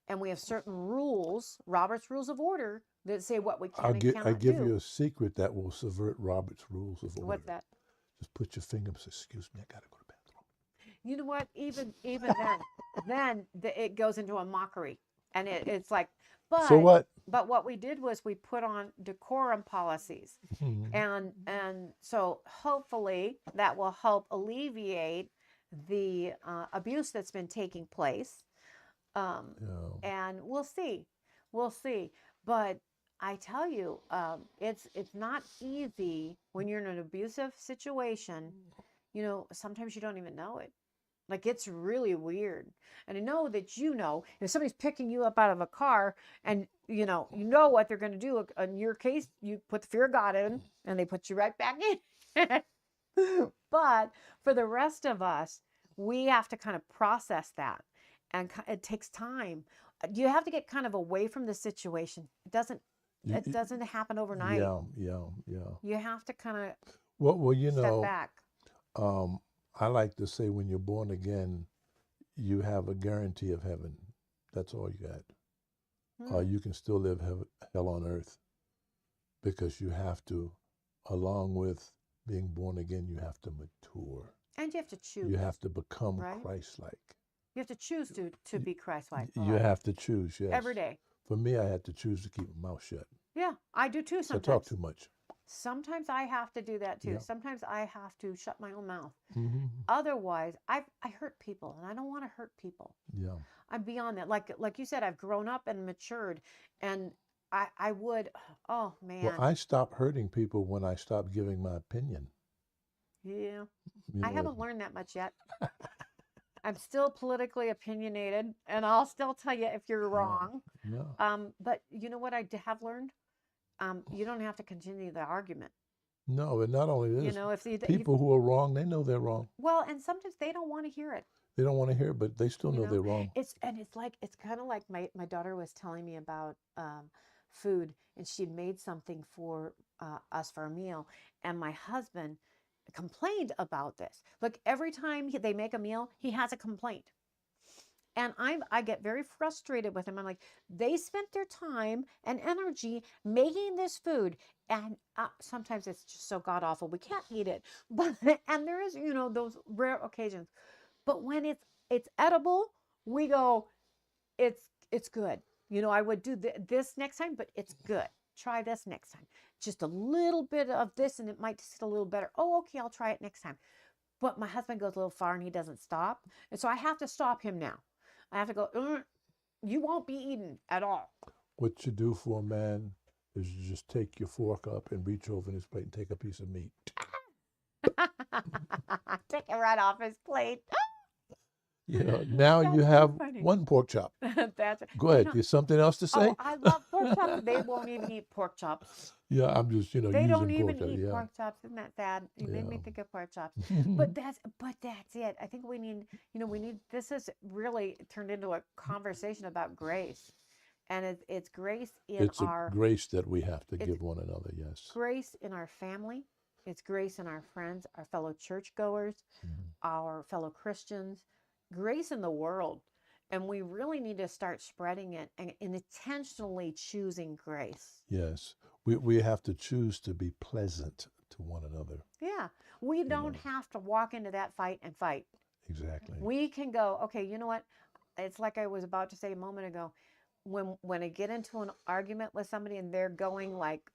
And we have certain rules, Robert's Rules of Order, that say what we can and I cannot give do. you a secret that will subvert Robert's Rules of Order. What's that? Just put your finger up and say, excuse me, I gotta go to the bathroom. You know what? Even then it goes into a mockery, and it's like, So what? But what we did was we put on decorum policies, and so hopefully that will help alleviate the abuse that's been taking place. Yeah. And we'll see, But I tell you, it's not easy when you're in an abusive situation. You know, sometimes you don't even know it. Like, it's really weird. And I know that, you know, if somebody's picking you up out of a car and you know what they're going to do. In your case, you put the fear of God in and they put you right back in. But for the rest of us, we have to kind of process that, and it takes time. You have to get kind of away from the situation. It doesn't happen overnight. Yeah. You have to kind of Well, you step know, back. I like to say when you're born again, you have a guarantee of heaven. That's all you got. You can still live hell on earth, because you have to, along with being born again, you have to mature. And you have to choose. You have to become right? Christ-like. You have to choose to be Christ-like. You have to choose, yes. Every day. For me, I had to choose to keep my mouth shut. Yeah, I do too sometimes. I talk too much. Sometimes I have to do that too. Yeah. Sometimes I have to shut my own mouth. Mm-hmm. Otherwise, I hurt people, and I don't want to hurt people. Yeah. I'm beyond that. Like you said, I've grown up and matured, and I would, oh man. Well, I stopped hurting people when I stopped giving my opinion. Yeah. You I know, haven't learned that much yet. I'm still politically opinionated, and I'll still tell you if you're wrong. Yeah. But you know what I have learned? You don't have to continue the argument. No, and not only this, You know, if people who are wrong, they know they're wrong. well, and sometimes they don't want to hear it. They don't want to hear it, but they still know they're wrong. It's kind of like my daughter was telling me about food, and she'd made something for us for a meal, and my husband complained about this. Look, every time they make a meal, he has a complaint. And I get very frustrated with him. I'm like, they spent their time and energy making this food, and sometimes it's just so god awful we can't eat it. But and there is, you know, those rare occasions. But when it's edible, we go, it's good. You know, I would do this next time, but it's good. Try this next time. Just a little bit of this, and it might taste a little better. Oh, okay, I'll try it next time. But my husband goes a little far, and he doesn't stop, and so I have to stop him now. I have to go, you won't be eaten at all. What you do for a man is you just take your fork up and reach over in his plate and take a piece of meat. Take it right off his plate. Yeah, now you have funny. one pork chop. That's Go ahead. You know, There's something else to say? oh, I love pork chops. They won't even eat pork chops. Yeah, I'm just, They using don't even pork chop. eat Yeah. pork chops. Isn't that sad? You made me Yeah. think of pork chops. But that's it. I think we need, this has really turned into a conversation about grace. And it's grace in It's our a grace that we have to give one another, yes. grace in our family. It's grace in our friends, our fellow churchgoers, our fellow Christians, grace in the world. And we really need to start spreading it and intentionally choosing grace. Yes. We have to choose to be pleasant to one another. Yeah. We don't have to walk into that fight and fight. Exactly. We can go, okay, you know what? It's like I was about to say a moment ago. When I get into an argument with somebody and they're going like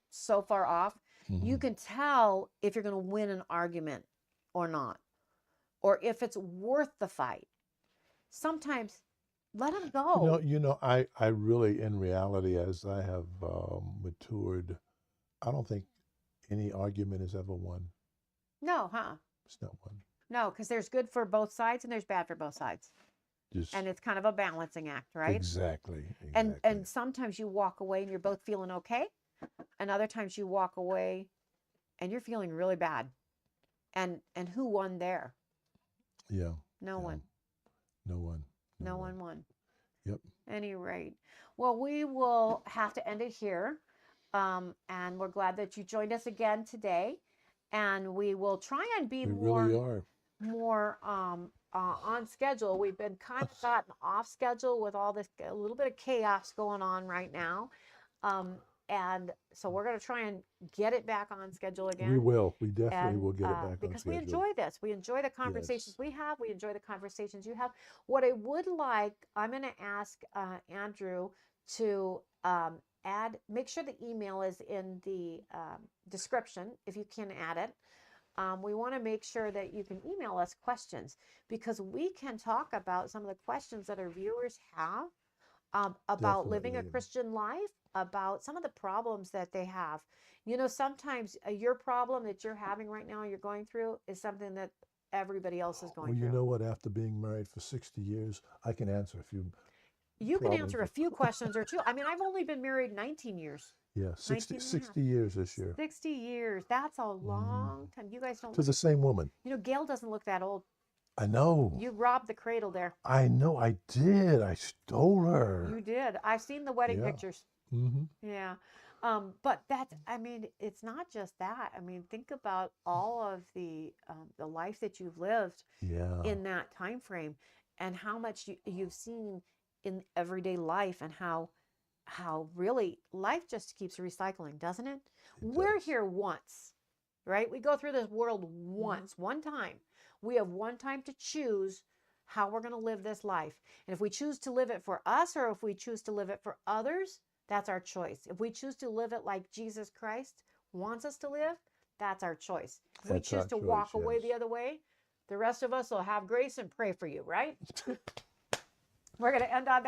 so far off, you can tell if you're going to win an argument or not, or if it's worth the fight. Sometimes let them go. I really, in reality, as I have matured, I don't think any argument has ever won. No, huh? It's not one. No, because there's good for both sides and there's bad for both sides. Just And it's kind of a balancing act, right? exactly. And sometimes you walk away and you're both feeling okay. And other times you walk away and you're feeling really bad. And who won there? Yeah. No one. No one. No one won. Yep. Any rate. Well, we will have to end it here. And we're glad that you joined us again today. and we will try and be We more really are. on schedule. We've been kind of gotten off schedule with all this, a little bit of chaos going on right now. And so we're going to try and get it back on schedule again. We will. We definitely And will get it back on because we schedule. enjoy this, we enjoy the conversations Yes. we have, we enjoy the conversations you have. What I would like, I'm going to ask Andrew to make sure the email is in the description if you can add it. We want to make sure that you can email us questions, because we can talk about some of the questions that our viewers have about living a Definitely. Christian life, about some of the problems that they have. Sometimes your problem that you're having right now, you're going through, is something that everybody else is going Well, you through. know what? After being married for 60 years, I can answer a few You can problems. answer a few questions or two. I mean, I've only been married 19 years. Yeah, 19 and a half. 60 years this year. 60 years. That's a Mm. long time. You guys don't To the same woman. Gail doesn't look that old. I know. You robbed the cradle there. I know. I did. I stole her. You did. I've seen the wedding Yeah. pictures. Mm-hmm. Yeah. But I mean, it's not just that. I mean, think about all of the life that you've lived Yeah. in that time frame, and how much you've seen in everyday life, and how really life just keeps recycling, doesn't it? We're does. here once, right? We go through this world once, one time. We have one time to choose how we're going to live this life. And if we choose to live it for us, or if we choose to live it for others, that's our choice. If we choose to live it like Jesus Christ wants us to live, that's our choice. If we That's choose our to walk choice, away yes. the other way, the rest of us will have grace and pray for you, right? We're going to end on that.